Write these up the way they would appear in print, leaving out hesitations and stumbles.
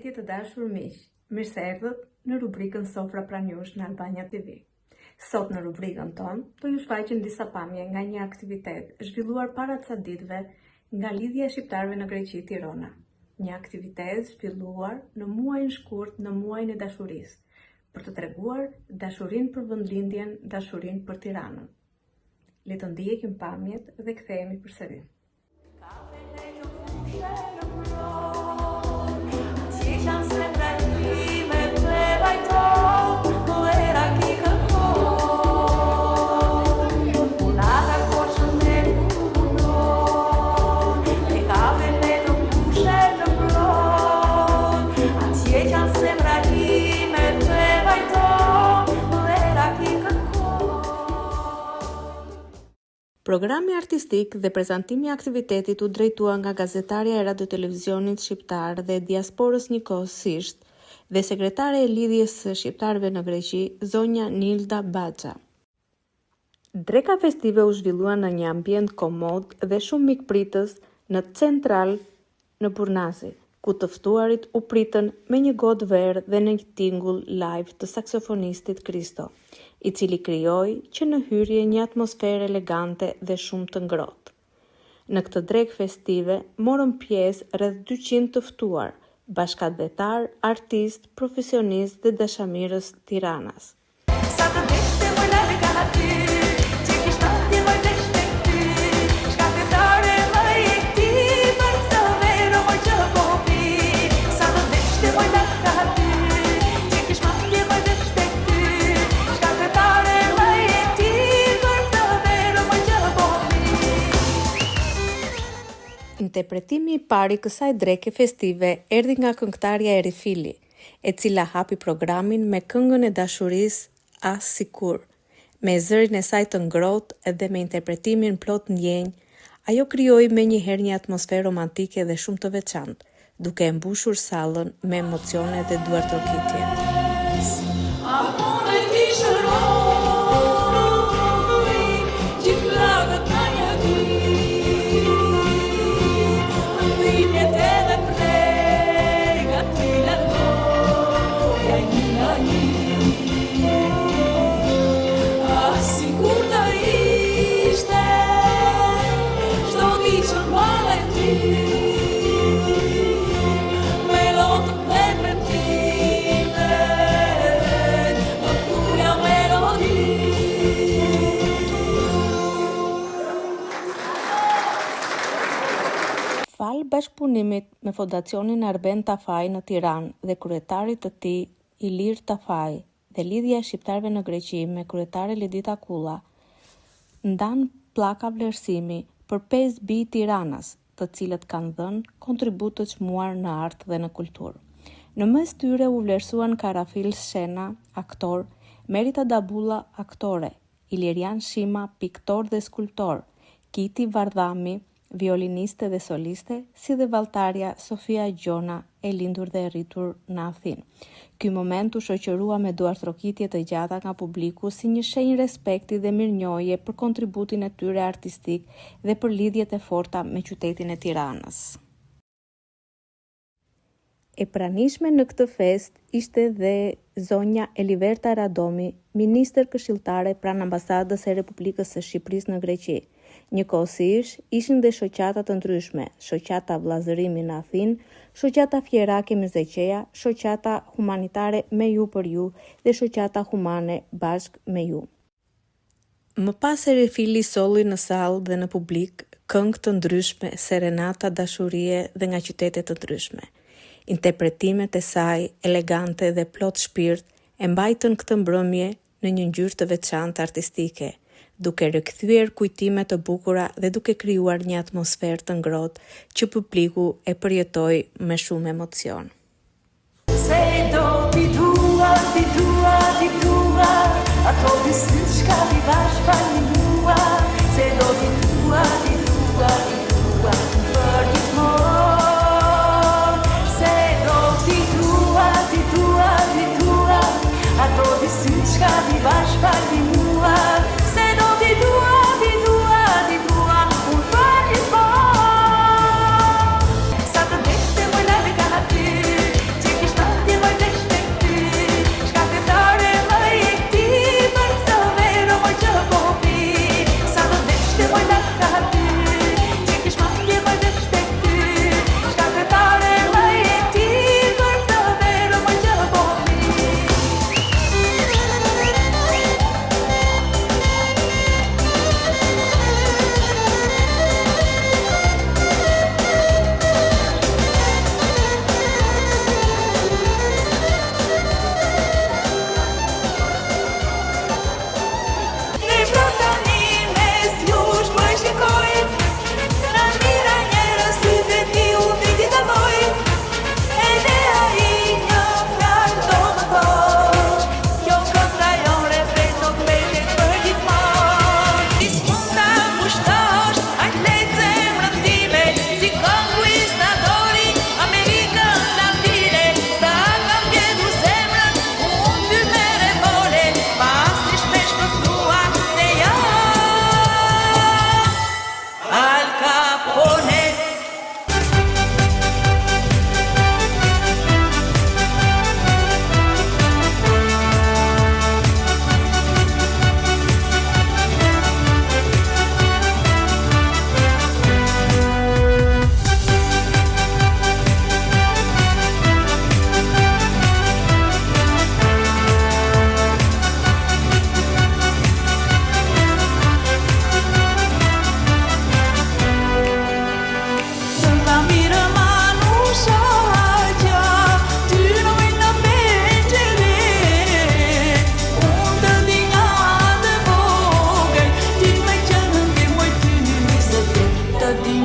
Përshëndetje të dashur miq, mirë se erdhët në rubrikën Sofra pranë jush në Albania TV. Sot në rubrikën tonë do ju shfaqim disa pamje nga një aktivitet zhvilluar para ca ditëve nga Lidhja e Shqiptarëve në Greqi Tirana. Një aktivitet zhvilluar në muajin shkurt, në muajin e dashurisë, për të treguar dashurinë për vendlindjen, dashurinë për Tiranën. Le të ndjekim pamjet dhe kthehemi përsëri. Programi artistik dhe prezantimi i aktivitetit u drejtua nga gazetarja e Radio-Televizionit Shqiptar dhe diasporës njëkohësisht dhe sekretare e Lidhjes së Shqiptarëve në Greqi, zonja Nilda Baxa. Dreka festive u zhvillua në një ambient komod dhe shumë mikpritës në Central në Burnasi, ku të ftuarit u pritën me një godë verë dhe në një tingull live të saksofonistit Kristo, i cili krijoi që në hyrje një atmosferë elegante dhe shumë të ngrohtë. Në këtë drekë festive morën pjesë rreth 200 të ftuar, bashkëdhetar, artistë, profesionistë dhe dashamirës Tiranas. Interpretimi i parë i kësaj dreke festive erdhi nga këngëtarja Erifili, e cila hapi programin me këngën e dashurisë As Sikur. Me zërin e saj të ngrohtë dhe me interpretimin plot ndjenjë, ajo krijoi menjëherë një atmosferë romantike dhe shumë të veçantë, duke e mbushur sallën me emocione dhe duartrokitje. Falë bashkëpunimit me Fondacionin Arben Tafaj në Tiranë dhe kryetarit të tij Ilir Tafaj dhe Lidhja e Shqiptarëve në Greqi me kryetare Lidita Kulla, ndan pllaka vlerësimi për 5 bij Tiranas, të cilët kanë dhënë kontribut të çmuar në art dhe në kulturë. Në mes tyre u vlerësuan Karafil Shena, aktor, Merita Dabulla, aktore, Ilirian Shima, piktor dhe skulptor, Kiti Vardhami, violiniste dhe soliste, si dhe valtarja Sofia Gjona, e lindur dhe e rritur në Athinë. Ky moment u shoqërua me duartrokitje të gjata nga publiku si një shenjë respekti dhe mirënjohje për kontributin e tyre artistik dhe për lidhjet e forta me qytetin e Tiranës. E pranishme në këtë fest ishte dhe zonja Eliverta Radomi, ministër këshilltare pranë ambasadës e Republikës së Shqipërisë në Greqi. Njëkohësisht ishin dhe shoqata të ndryshme, shoqata Vllazërimi në Athinë, shoqata Fjerake Myzeqeja, shoqata humanitare Me Ju për Ju dhe shoqata humane Bashk Me Ju. Më pas Erifili solli në sallë dhe në publik këngë të ndryshme, serenata, dashurie dhe nga qytete të ndryshme. Interpretimet e saj, elegante dhe plot shpirt, e mbajtën këtë mbrëmje në një ngjyrë të veçantë artistike, duke rikthyer kujtime të bukura dhe duke krijuar një atmosferë të ngrohtë që publiku e përjetoi me shumë emocion. Se do ti dua, ato di syçka ti bash pa mua, se do ti dua, për gjithmonë, se do ti dua, ato di syçka ti bash pa mua. Sa të deshte më lale ka aty, që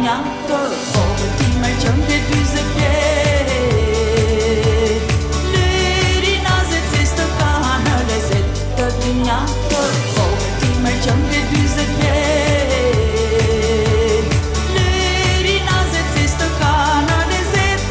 dinja të vogël ti më qëm të 40 vjet. Lyri nazet se së ka në lezet të dinja të vogël ti më qëm të 40 vjet. Lyri nazet se së ka në lezet.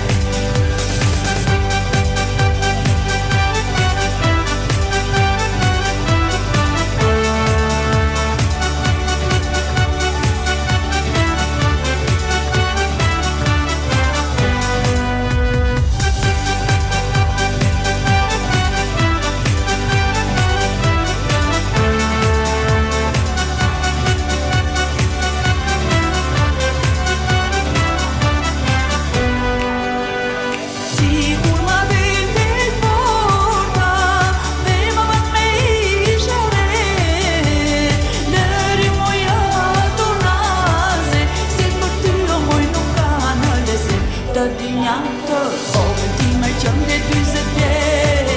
Të dinja të vogël ti më qëm të 40 vjet.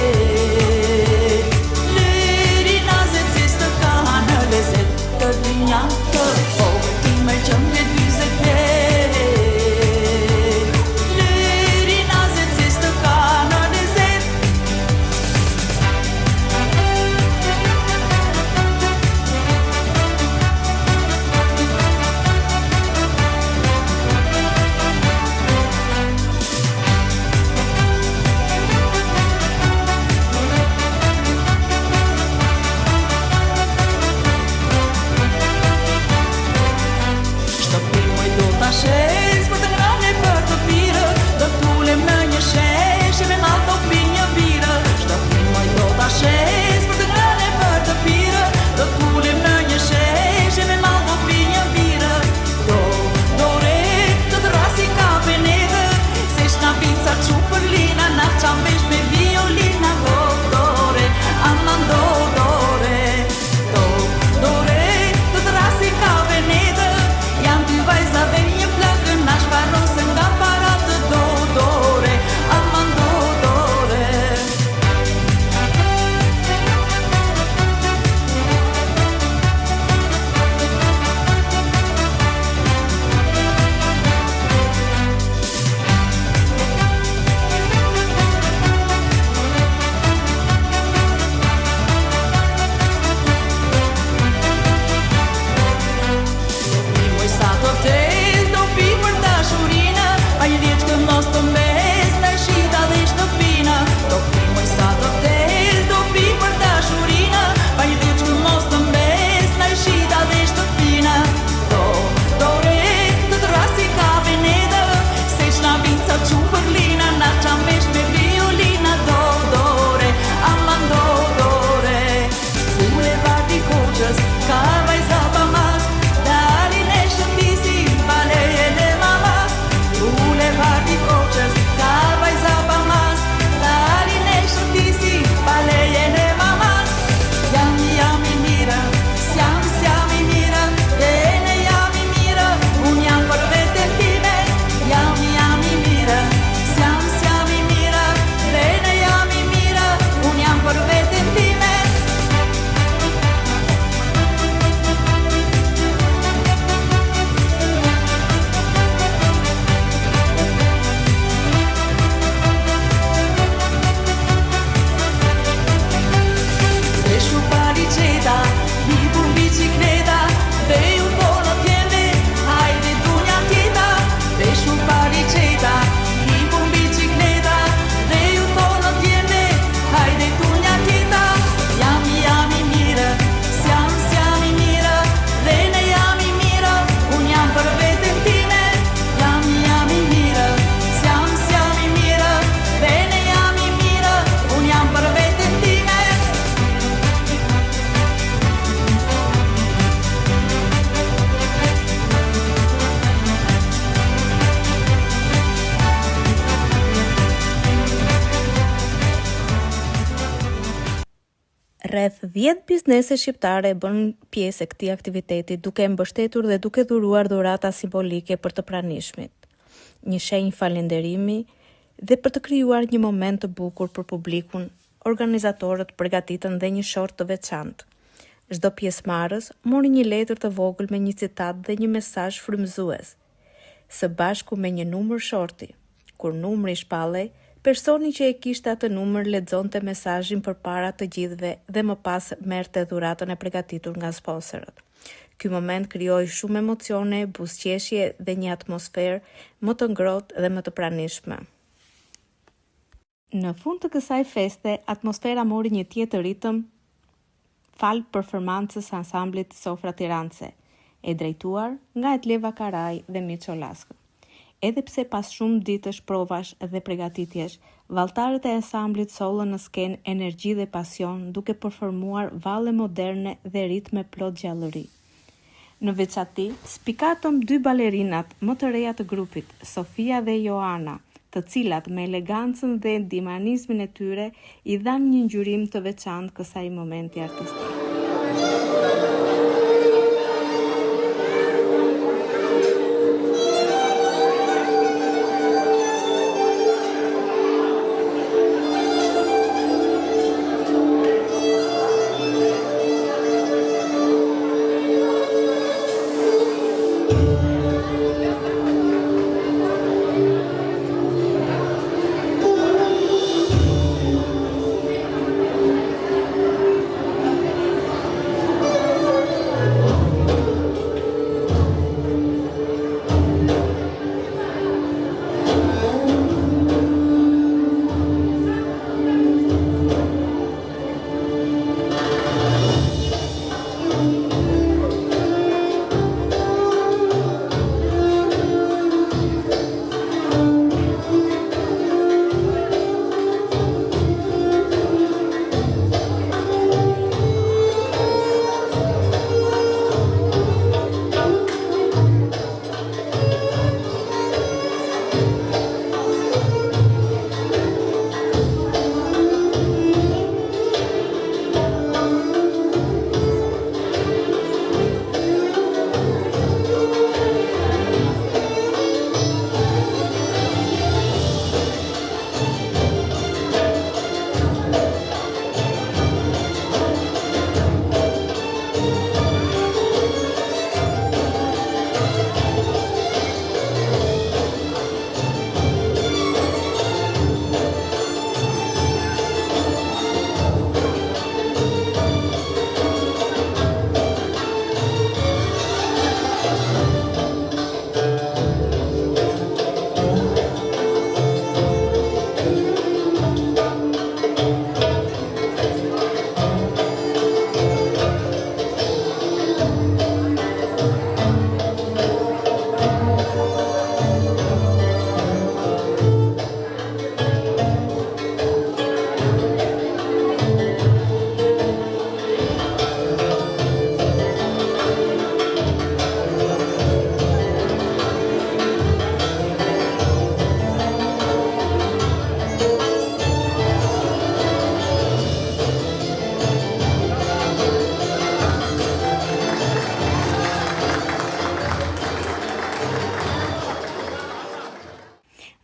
Lyri nazet se së ka në lezet të dinja të vogël ti më qëm të 40 vjet. Lyri nazet se së ka në lezet. Shes, për të ngrane për të pirë, do t'ulem në një shesh e me mal do pi një birë. Shtëpi moj do t'a shes, për të ngrane për të pirë, do t'ulem në një shesh e me mal do pi një birë. Do re, të t'rasi kafe neve, se shna pizza qupër lina, na qambesh me violina. Do re, aman do re, do re, të t'rasi kafe neve, jam dy vajzave një plakë, na shfarosën nga paratë. Do re, aman do re. Sa të vdes, do pi për dashurinë, pa një vjeç të mos të mbes, në shita dhe shtëpina. Do pi moj sa të vdes, do pi për dashurinë, pa një vjeç të mos të mbes, në shita dhe shtëpina. Do re, të t'rasi kafe nede, se shna vinca qupër lina, na qambesh me violina. Do re, aman do re. Ule varti koqës, ka vajza pa mas, dalin e shëtisi, balejen e mamas. Ule varti koqës, ka vajza pa mas, dalin e shëtisi, balejen e mamas. Jam i mira, s'jam i mira, bene jam i mira, unë jam për vetën time. Jam i mira, s'jam i mira, bene jam i mira, unë jam për vetën time. Veshu paliceta, mi pun bicicleta, dhe ju tono tjene, hajde dunja tjeta. Veshu paliceta, mi pun bicicleta, dhe ju tono tjene, hajde dunja tjeta. Jam i mira, s'jam i mira, dhe ne jam i mira, unë jam për vetën time. Jam i mira, s'jam i mira, dhe ne jam i mira, unë jam për vetën time. Rreth 10 biznese shqiptare bën pjesë e këtij aktiviteti duke mbështetur dhe duke dhuruar dhurata simbolike për të pranishmit. Një shenjë falënderimi dhe për të krijuar një moment të bukur për publikun, organizatorët përgatitën dhe një short të veçantë. Çdo pjesëmarrës mori një letër të vogël me një citat dhe një mesazh frymëzues. së bashku me një numër shorti. Kur numri shpallej, personi që e kishte atë numër lexonte mesazhin përpara të gjithëve dhe më pas merrte dhuratën e përgatitur nga sponsorët. Ky moment krijoi shumë emocione, buzëqeshje dhe një atmosferë më të ngrohtë dhe më të pranishme. Në fund të kësaj feste, atmosfera mori një tjetër ritëm fal performancës ansamblit Sofra Tiranse, e drejtuar nga Etleva Karaj dhe Miço Laskë. Edhe pse pas shumë ditësh provash dhe përgatitjesh, vallëtarët e ansamblit sollën në skenë energji dhe pasion, duke performuar valle moderne dhe ritme plot gjallëri. Në veçati, spikatëm 2 balerinat më të reja të grupit, Sofia dhe Joana, të cilat me elegancën dhe ndihmanizmin e tyre i dhanë një ngjyrim të veçantë kësaj momenti artistik.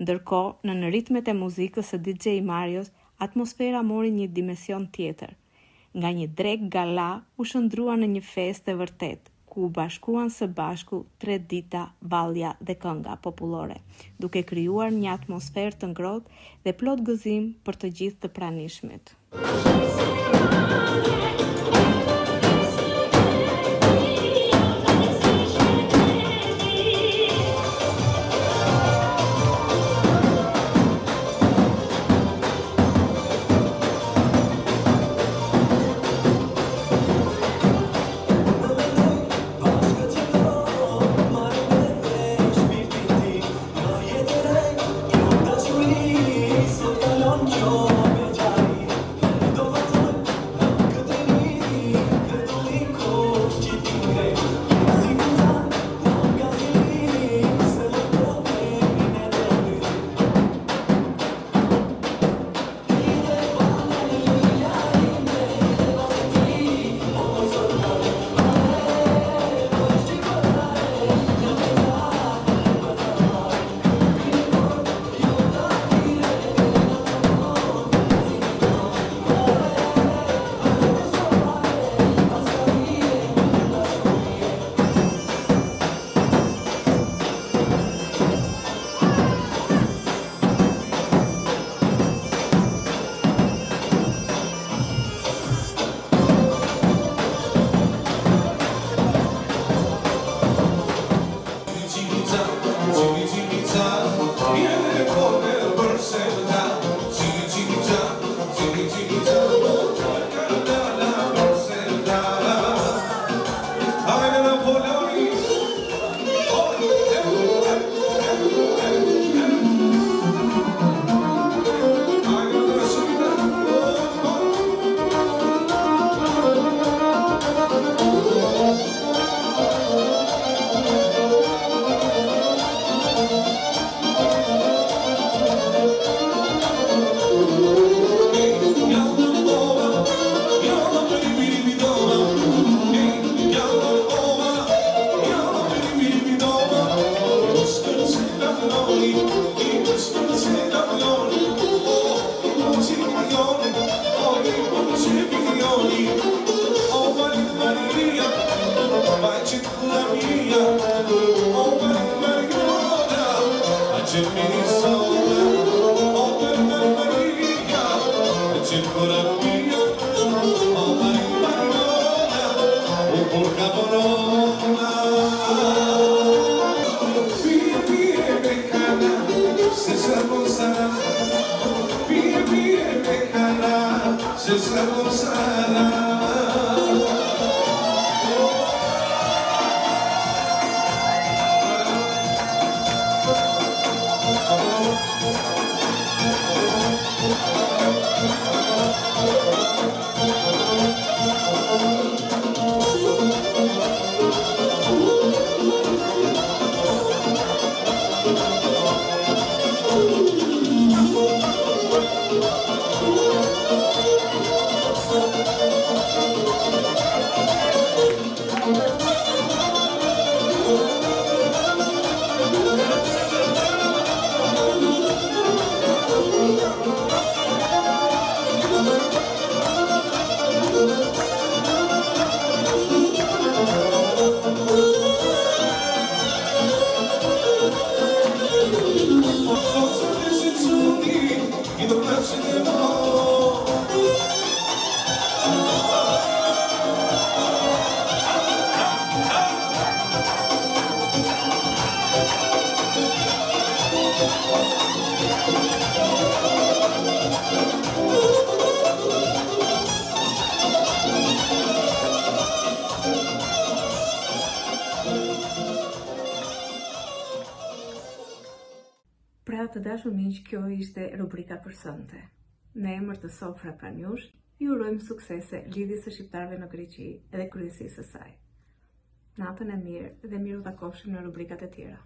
Ndërkohë, në ritmet e muzikës së DJ Marios, atmosfera mori një dimension tjetër. Nga një drek gala u shndrua në një festë e vërtet, ku u bashkuan së bashku 3 dita, vallja dhe kënga popullore, duke krijuar një atmosferë të ngrohtë dhe plot gëzim për të gjithë të pranishmit. Pra të dashur miq, kjo ishte rubrika për sonte. Në emër të Sofra Pranjush, ju urojmë suksese lidhjes së shqiptarëve në Greqi dhe kryesisë së saj. Natën e mirë dhe miru takofshim në rubrikat e tjera.